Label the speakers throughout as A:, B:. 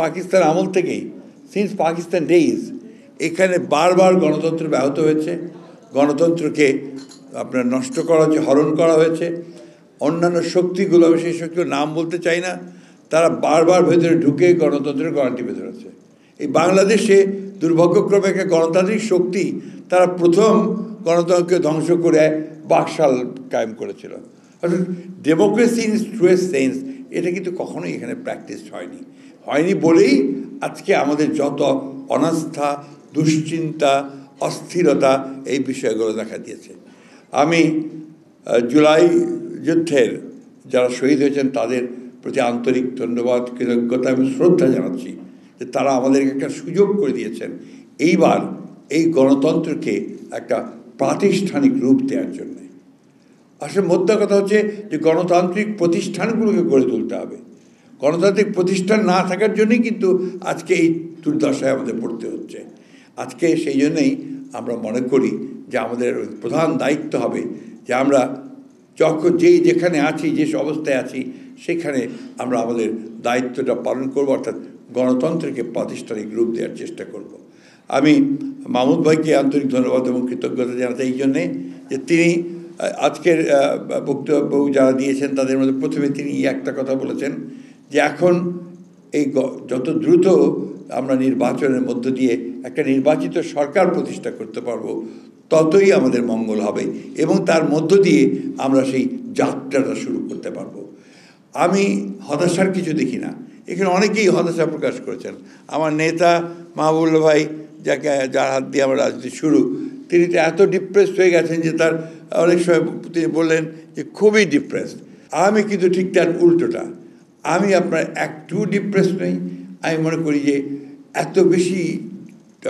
A: পাকিস্তান আমল থেকেই, since Pakistan days, এখানে বারবার গণতন্ত্র ব্যাহত হয়েছে, গণতন্ত্রকে আপনার নষ্ট করা হয়েছে, হরণ করা হয়েছে। অন্যান্য শক্তিগুলো, আমি সেই শক্তির নাম বলতে চাই না, তারা বারবার ভেতরে ঢুকে গণতন্ত্রের গণাটি ভেতরে আছে। এই বাংলাদেশে দুর্ভাগ্যক্রমে একটা গণতান্ত্রিক শক্তি, তারা প্রথম গণতন্ত্রকে ধ্বংস করে বাকশাল কায়েম করেছিল। অর্থাৎ ডেমোক্রেসি ইন ট্রুয়েস্ট সেন্স এটা কিন্তু কখনোই এখানে প্র্যাকটিস হয়নি বলেই আজকে আমাদের যত অনাস্থা, দুশ্চিন্তা, অস্থিরতা এই বিষয়গুলো দেখা দিয়েছে। আমি জুলাই যুদ্ধের যারা শহীদ হয়েছেন তাদের প্রতি আন্তরিক ধন্যবাদ, কৃতজ্ঞতা এবং শ্রদ্ধা জানাচ্ছি যে তারা আমাদেরকে একটা সুযোগ করে দিয়েছেন এইবার এই গণতন্ত্রকে একটা প্রাতিষ্ঠানিক রূপ দেওয়ার জন্যে। আসলে মোদ্দা কথা হচ্ছে যে গণতান্ত্রিক প্রতিষ্ঠানগুলোকে গড়ে তুলতে হবে। গণতান্ত্রিক প্রতিষ্ঠান না থাকার জন্যই কিন্তু আজকে এই দুর্দশায় আমাদের পড়তে হচ্ছে। আজকে সেই জন্যই আমরা মনে করি যে আমাদের প্রধান দায়িত্ব হবে যে আমরা যখন যেখানে আছি, যে অবস্থায় আছি, সেখানে আমরা আমাদের দায়িত্বটা পালন করব, অর্থাৎ গণতন্ত্রকে প্রাতিষ্ঠানিক রূপ দেওয়ার চেষ্টা করব। আমি মাহমুদ ভাইকে আন্তরিক ধন্যবাদ এবং কৃতজ্ঞতা জানাতে এই জন্যে যে তিনি আজকের বক্তব্য যারা দিয়েছেন তাদের মধ্যে প্রথমে তিনি একটা কথা বলেছেন যে এখন এই যত দ্রুত আমরা নির্বাচনের মধ্য দিয়ে একটা নির্বাচিত সরকার প্রতিষ্ঠা করতে পারবো ততই আমাদের মঙ্গল হবে এবং তার মধ্য দিয়ে আমরা সেই যাত্রাটা শুরু করতে পারবো। আমি হতাশার কিছু দেখি না, এখানে অনেকেই হতাশা প্রকাশ করেছেন। আমার নেতা মাহবুবুল্লাহ ভাই, যার হাত দিয়ে আমার রাজনীতি শুরু, তিনি তো এত ডিপ্রেসড হয়ে গেছেন যে তার অনেক সময় তিনি বললেন যে খুবই ডিপ্রেসড। আমি কিন্তু ঠিক তার উল্টোটা, আমি আপনার একটু ডিপ্রেসড নই। আমি মনে করি যে এত বেশি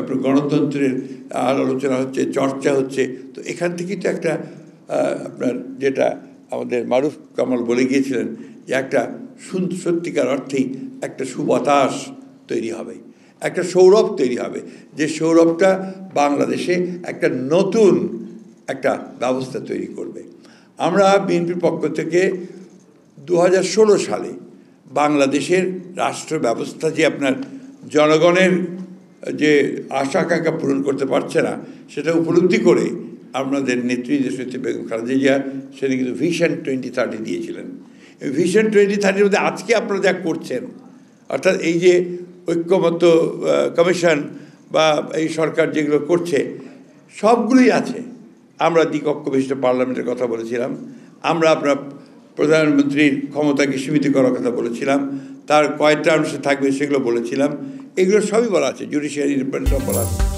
A: আপনার গণতন্ত্রের আলোচনা হচ্ছে, চর্চা হচ্ছে, তো এখান থেকেই তো একটা আপনার যেটা আমাদের মারুফ কামাল বলে গিয়েছিলেন যে একটা সত্যিকার অর্থেই একটা সুবাতাস তৈরি হবে, একটা সৌরভ তৈরি হবে, যে সৌরভটা বাংলাদেশে একটা নতুন একটা ব্যবস্থা তৈরি করবে। আমরা বিএনপির পক্ষ থেকে 2016 সালে বাংলাদেশের রাষ্ট্র ব্যবস্থা যে আপনার জনগণের যে আশা আকাঙ্ক্ষা পূরণ করতে পারছে না সেটা উপলব্ধি করে আমাদের নেত্রী দেশনেত্রী বেগম খালেদা জিয়া সেটা কিন্তু ভিশন 2030 দিয়েছিলেন। এই ভিশন 2030 মধ্যে আজকে আপনারা যা করছেন, অর্থাৎ এই যে ঐক্যমত্য কমিশন বা এই সরকার যেগুলো করছে সবগুলোই আছে। আমরা দ্বিকক্ষ বিশিষ্ট পার্লামেন্টের কথা বলেছিলাম, আমরা আপনার প্রধানমন্ত্রীর ক্ষমতাকে সীমিত করার কথা বলেছিলাম, তার কয়টা অংশ থাকবে সেগুলো বলেছিলাম, এগুলো সবই বলা আছে, জুডিশিয়ারি ইন্ডিপেন্ডেন্স সব বলা আছে।